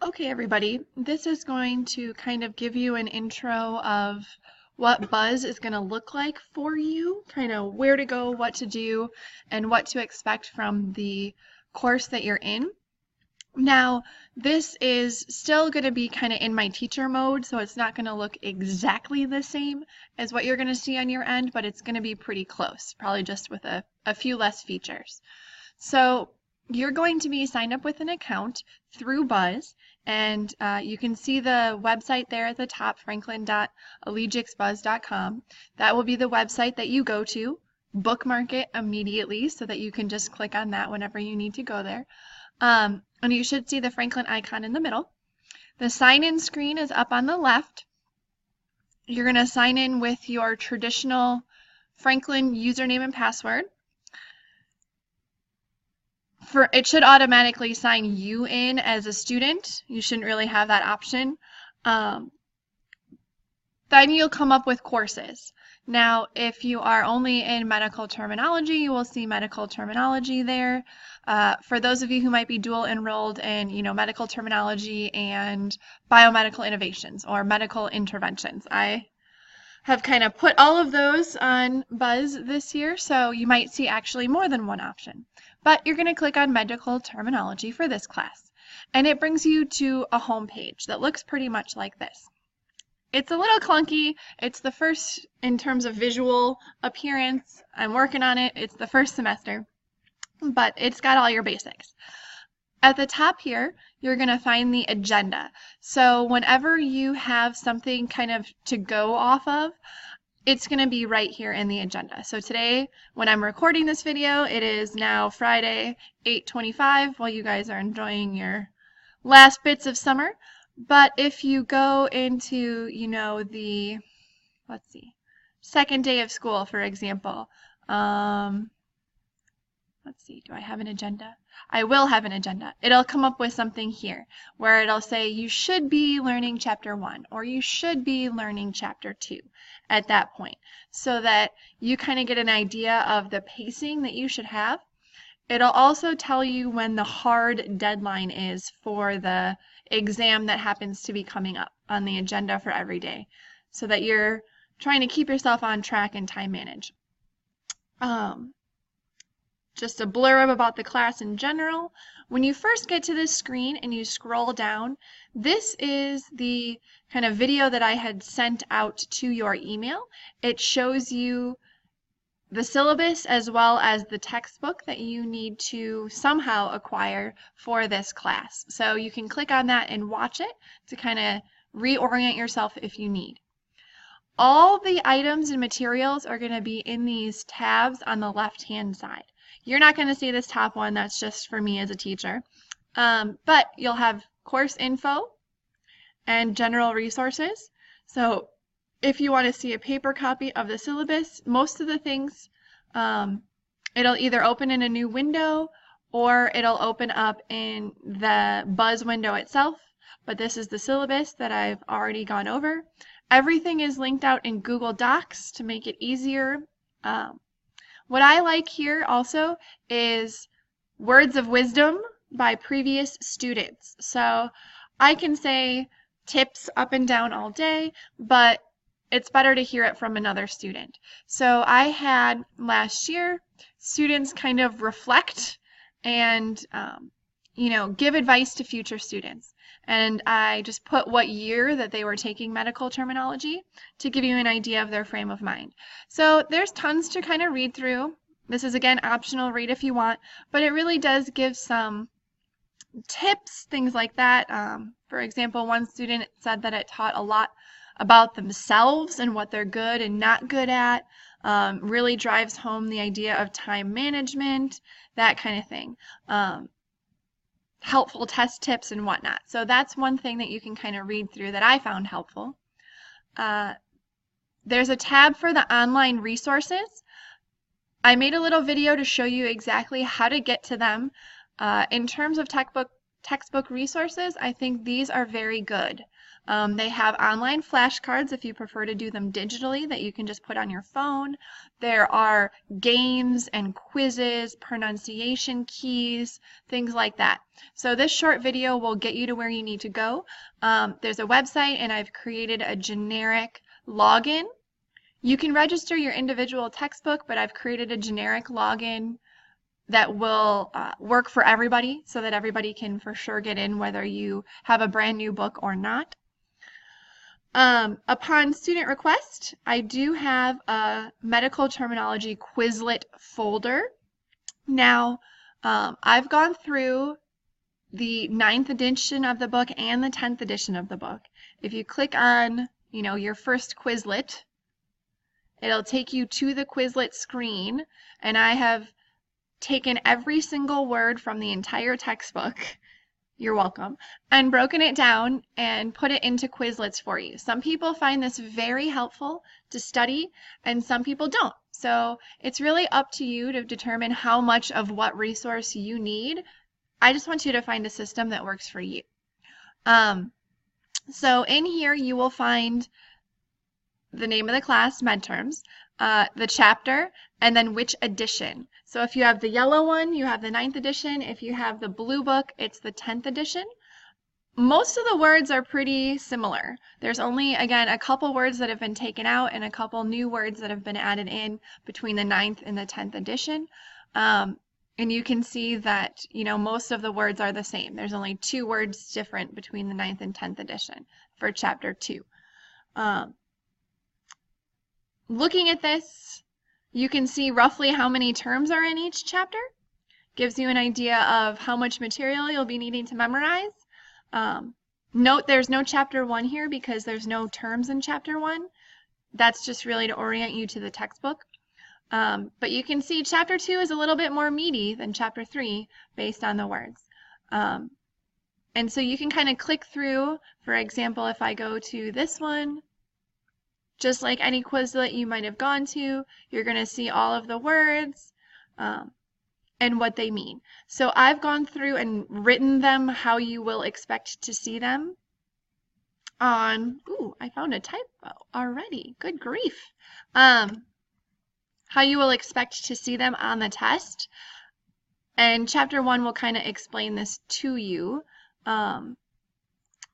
Okay, everybody, this is going to kind of give you an intro of what Buzz is going to look like for you, kind of where to go, what to do, and what to expect from the course that you're in. Now, this is still going to be kind of in my teacher mode, so it's not going to look exactly the same as what you're going to see on your end, but it's going to be pretty close, probably just with a few less features. So you're going to be signed up with an account through Buzz, and you can see the website there at the top, franklin.allegixbuzz.com. That will be the website that you go to. Bookmark it immediately so that you can just click on that whenever you need to go there. And you should see the Franklin icon in the middle. The sign-in screen is up on the left. You're going to sign in with your traditional Franklin username and password. It should automatically sign you in as a student. You shouldn't really have that option. Then you'll come up with courses. Now, if you are only in medical terminology, you will see medical terminology there. For those of you who might be dual enrolled in, medical terminology and biomedical innovations or medical interventions, I have kind of put all of those on Buzz this year, so you might see actually more than one option. But you're going to click on medical terminology for this class, and it brings you to a home page that looks pretty much like this. It's a little clunky. It's the first in terms of visual appearance. I'm working on it. It's the first semester, but it's got all your basics. At the top here, you're going to find the agenda. So whenever you have something kind of to go off of, it's going to be right here in the agenda. So today, when I'm recording this video, it is now Friday, 8:25, while you guys are enjoying your last bits of summer. But if you go into, the, second day of school, for example, let's see, do I have an agenda? I will have an agenda. It'll come up with something here where it'll say you should be learning chapter 1 or you should be learning chapter 2 at that point, so that you kind of get an idea of the pacing that you should have. It'll also tell you when the hard deadline is for the exam that happens to be coming up on the agenda for every day, so that you're trying to keep yourself on track and time manage. Just a blurb about the class in general. When you first get to this screen and you scroll down, this is the kind of video that I had sent out to your email. It shows you the syllabus as well as the textbook that you need to somehow acquire for this class. So you can click on that and watch it to kind of reorient yourself if you need. All the items and materials are going to be in these tabs on the left-hand side. You're not going to see this top one, that's just for me as a teacher. But you'll have course info and general resources. So if you want to see a paper copy of the syllabus, most of the things, it'll either open in a new window or it'll open up in the Buzz window itself. But this is the syllabus that I've already gone over. Everything is linked out in Google Docs to make it easier. What I like here also is words of wisdom by previous students. So I can say tips up and down all day, but it's better to hear it from another student. So I had last year students kind of reflect and give advice to future students. And I just put what year that they were taking medical terminology to give you an idea of their frame of mind. So there's tons to kind of read through. This is, again, optional read if you want, but it really does give some tips, things like that. For example, one student said that it taught a lot about themselves and what they're good and not good at. Really drives home the idea of time management, that kind of thing. Helpful test tips and whatnot. So that's one thing that you can kind of read through that I found helpful. There's a tab for the online resources. I made a little video to show you exactly how to get to them. In terms of textbook resources, I think these are very good. They have online flashcards if you prefer to do them digitally that you can just put on your phone. There are games and quizzes, pronunciation keys, things like that. So this short video will get you to where you need to go. There's a website and I've created a generic login. You can register your individual textbook, but I've created a generic login that will work for everybody so that everybody can for sure get in whether you have a brand new book or not. Upon student request, I do have a medical terminology Quizlet folder. Now, I've gone through the 9th edition of the book and the 10th edition of the book. If you click on, your first Quizlet, it'll take you to the Quizlet screen, and I have taken every single word from the entire textbook, you're welcome, and broken it down and put it into Quizlets for you. Some people find this very helpful to study and some people don't. So it's really up to you to determine how much of what resource you need. I just want you to find a system that works for you. So in here you will find the name of the class, midterms, the chapter, and then which edition. So if you have the yellow one, you have the 9th edition. If you have the blue book, it's the 10th edition. Most of the words are pretty similar. There's only, again, a couple words that have been taken out and a couple new words that have been added in between the 9th and the 10th edition. And you can see that, most of the words are the same. There's only 2 words different between the 9th and 10th edition for chapter 2. Looking at this, you can see roughly how many terms are in each chapter. Gives you an idea of how much material you'll be needing to memorize. Note there's no chapter 1 here because there's no terms in chapter 1. That's just really to orient you to the textbook. But you can see chapter 2 is a little bit more meaty than chapter 3 based on the words. And so you can kind of click through. For example, if I go to this one, just like any Quizlet you might have gone to, you're going to see all of the words and what they mean. So I've gone through and written them how you will expect to see them on, I found a typo already. Good grief. How you will expect to see them on the test. And chapter 1 will kind of explain this to you along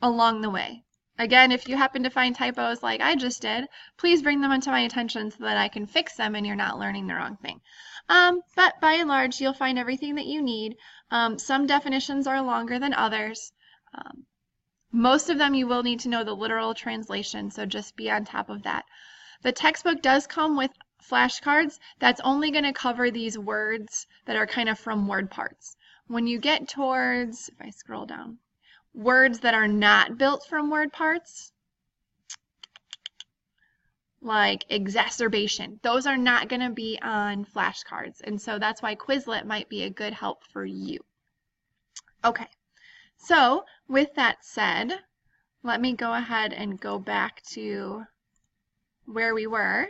the way. Again, if you happen to find typos like I just did, please bring them into my attention so that I can fix them and you're not learning the wrong thing. But by and large, you'll find everything that you need. Some definitions are longer than others. Most of them you will need to know the literal translation, so just be on top of that. The textbook does come with flashcards. That's only going to cover these words that are kind of from word parts. When you get towards, if I scroll down, words that are not built from word parts, like exacerbation, those are not going to be on flashcards, and so that's why Quizlet might be a good help for you. Okay, so with that said, let me go ahead and go back to where we were.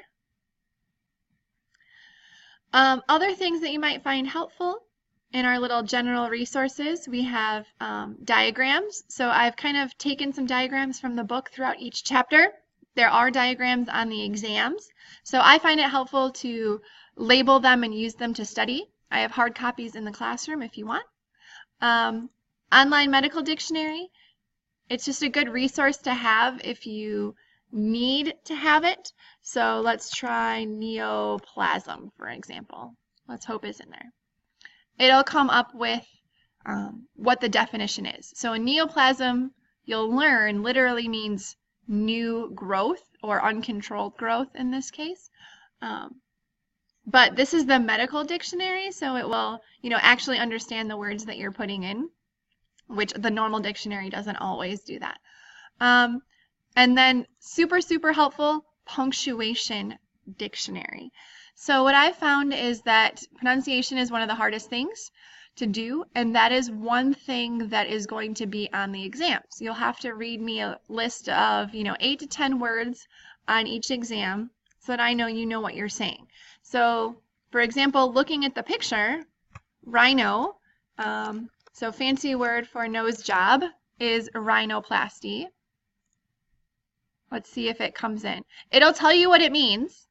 Other things that you might find helpful in our little general resources, we have diagrams. So I've kind of taken some diagrams from the book throughout each chapter. There are diagrams on the exams, so I find it helpful to label them and use them to study. I have hard copies in the classroom if you want. Online medical dictionary, it's just a good resource to have if you need to have it. So let's try neoplasm, for example. Let's hope it's in there. It'll come up with what the definition is. So a neoplasm, you'll learn, literally means new growth or uncontrolled growth in this case. But this is the medical dictionary, so it will, actually understand the words that you're putting in, which the normal dictionary doesn't always do that. And then super, super helpful, punctuation dictionary. So what I found is that pronunciation is one of the hardest things to do, and that is one thing that is going to be on the exams. You'll have to read me a list of, 8 to 10 words on each exam so that I know you know what you're saying. So, for example, looking at the picture, rhino, So fancy word for nose job is rhinoplasty. Let's see if it comes in. It'll tell you what it means.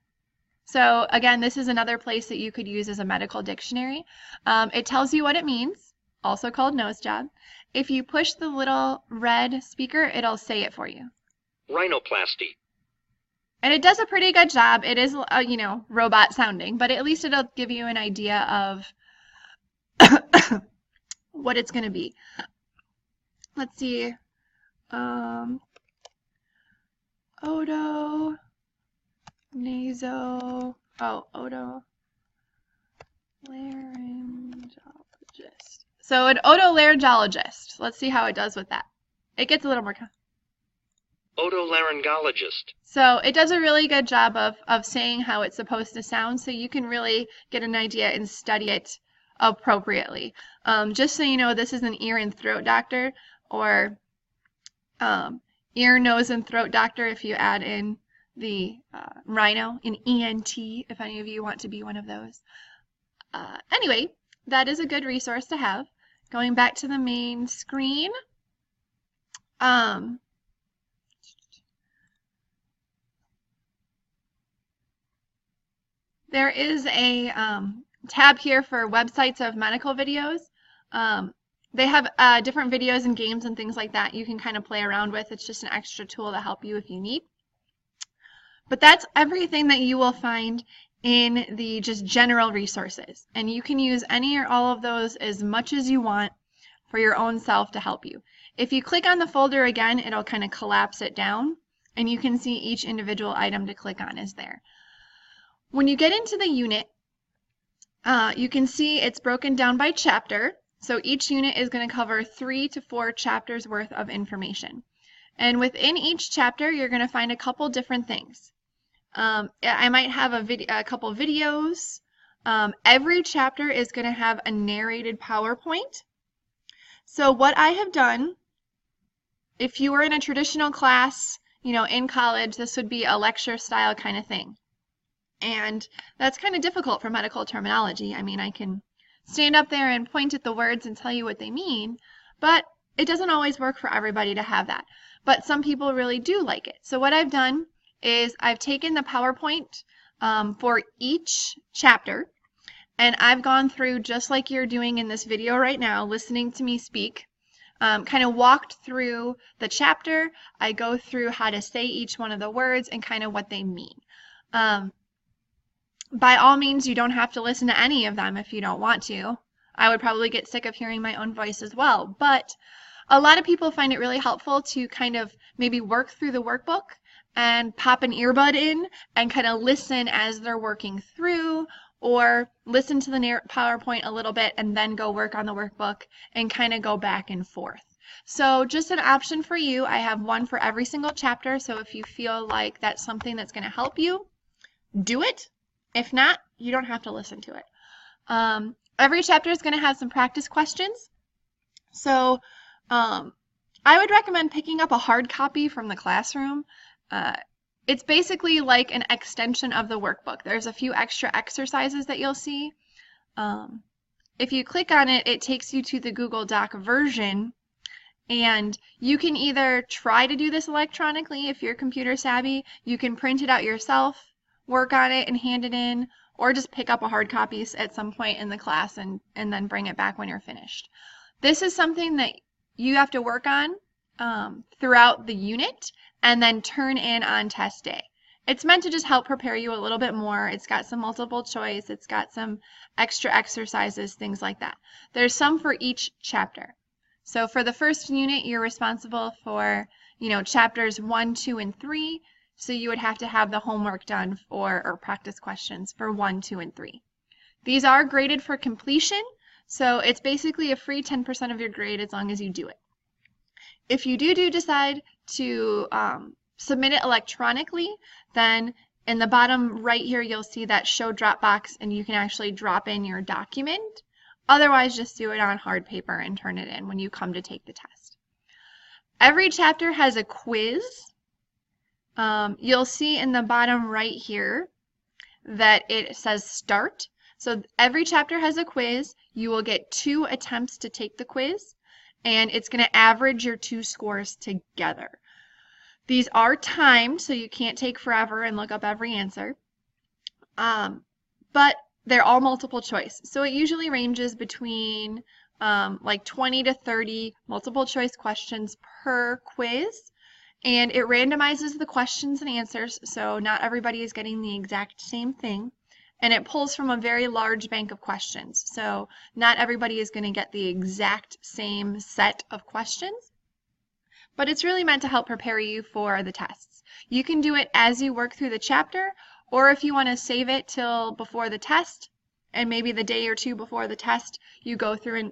So again, this is another place that you could use as a medical dictionary. It tells you what it means, also called nose job. If you push the little red speaker, it'll say it for you. Rhinoplasty. And it does a pretty good job. It is, you know, robot sounding, but at least it'll give you an idea of what it's going to be. Let's see. Oto, naso, otolaryngologist. So an otolaryngologist. Let's see how it does with that. It gets a little more. Otolaryngologist. So it does a really good job of saying how it's supposed to sound, so you can really get an idea and study it appropriately. Just so you know, this is an ear and throat doctor, or ear, nose, and throat doctor if you add in the rhino, an ENT, if any of you want to be one of those. Anyway, that is a good resource to have. Going back to the main screen. There is a tab here for websites of medical videos. They have different videos and games and things like that you can kind of play around with. It's just an extra tool to help you if you need. But that's everything that you will find in the just general resources. And you can use any or all of those as much as you want for your own self to help you. If you click on the folder again, it'll kind of collapse it down, and you can see each individual item to click on is there. When you get into the unit, you can see it's broken down by chapter. So each unit is going to cover 3 to 4 chapters worth of information. And within each chapter, you're going to find a couple different things. I might have a couple videos. Every chapter is going to have a narrated PowerPoint. So what I have done, if you were in a traditional class, you know, in college, this would be a lecture style kind of thing. And that's kind of difficult for medical terminology. I mean, I can stand up there and point at the words and tell you what they mean, but it doesn't always work for everybody to have that. But some people really do like it. So what I've done is I've taken the PowerPoint for each chapter, and I've gone through just like you're doing in this video right now, listening to me speak, kind of walked through the chapter. I go through how to say each one of the words and kind of what they mean. By all means, you don't have to listen to any of them if you don't want to. I would probably get sick of hearing my own voice as well, but a lot of people find it really helpful to kind of maybe work through the workbook and pop an earbud in and kind of listen as they're working through, or listen to the PowerPoint a little bit and then go work on the workbook and kind of go back and forth. So just an option for you. I have one for every single chapter, so if you feel like that's something that's going to help you, do it. If not, you don't have to listen to it. Every chapter is going to have some practice questions. So I would recommend picking up a hard copy from the classroom. It's basically like an extension of the workbook. There's a few extra exercises that you'll see. If you click on it, it takes you to the Google Doc version, and you can either try to do this electronically if you're computer savvy. You can print it out yourself, work on it, and hand it in, or just pick up a hard copy at some point in the class and then bring it back when you're finished. This is something that you have to work on throughout the unit and then turn in on test day. It's meant to just help prepare you a little bit more. It's got some multiple choice. It's got some extra exercises, things like that. There's some for each chapter. So for the first unit, you're responsible for, you know, chapters 1, 2, and 3. So you would have to have the homework done or practice questions for 1, 2, and 3. These are graded for completion, so it's basically a free 10% of your grade as long as you do it. If you do decide to submit it electronically, then in the bottom right here you'll see that show Dropbox, and you can actually drop in your document. Otherwise, just do it on hard paper and turn it in when you come to take the test. Every chapter has a quiz. You'll see in the bottom right here that it says start. So every chapter has a quiz. You will get 2 attempts to take the quiz, and it's going to average your 2 scores together. These are timed, so you can't take forever and look up every answer. But they're all multiple choice. So it usually ranges between like 20 to 30 multiple choice questions per quiz. And it randomizes the questions and answers, so not everybody is getting the exact same thing. And it pulls from a very large bank of questions. So not everybody is going to get the exact same set of questions. But it's really meant to help prepare you for the tests. You can do it as you work through the chapter, or if you want to save it till before the test, and maybe the day or two before the test, you go through and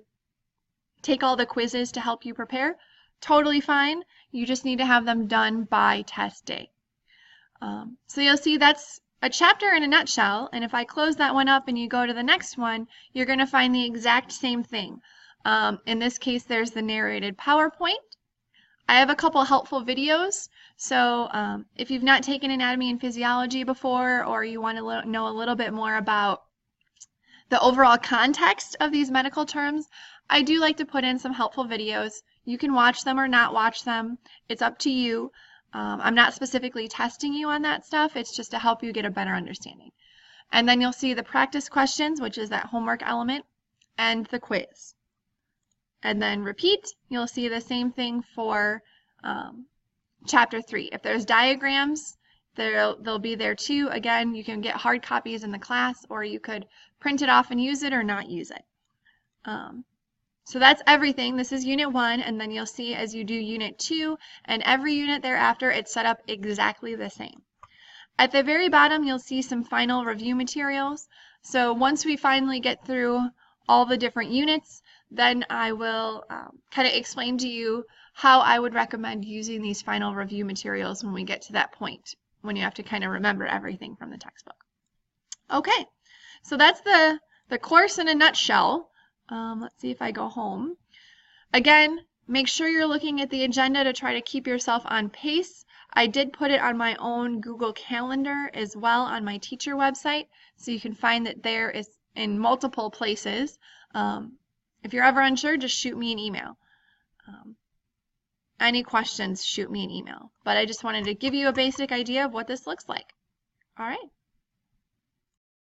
take all the quizzes to help you prepare, totally fine. You just need to have them done by test day. So you'll see that's a chapter in a nutshell, and if I close that one up and you go to the next one, you're going to find the exact same thing. In this case, there's the narrated PowerPoint. I have a couple helpful videos, so if you've not taken anatomy and physiology before, or you want to know a little bit more about the overall context of these medical terms, I do like to put in some helpful videos. You can watch them or not watch them. It's up to you. I'm not specifically testing you on that stuff. It's just to help you get a better understanding. And then you'll see the practice questions, which is that homework element, and the quiz. And then repeat, you'll see the same thing for Chapter 3. If there's diagrams, they'll be there too. Again, you can get hard copies in the class, or you could print it off and use it or not use it. So that's everything. This is Unit 1, and then you'll see as you do Unit 2, and every unit thereafter, it's set up exactly the same. At the very bottom, you'll see some final review materials. So once we finally get through all the different units, then I will kind of explain to you how I would recommend using these final review materials when we get to that point, when you have to kind of remember everything from the textbook. Okay, so that's the course in a nutshell. Let's see if I go home. Again, make sure you're looking at the agenda to try to keep yourself on pace. I did put it on my own Google Calendar as well on my teacher website, so you can find that there is in multiple places. If you're ever unsure, just shoot me an email. Any questions, shoot me an email. But I just wanted to give you a basic idea of what this looks like. All right.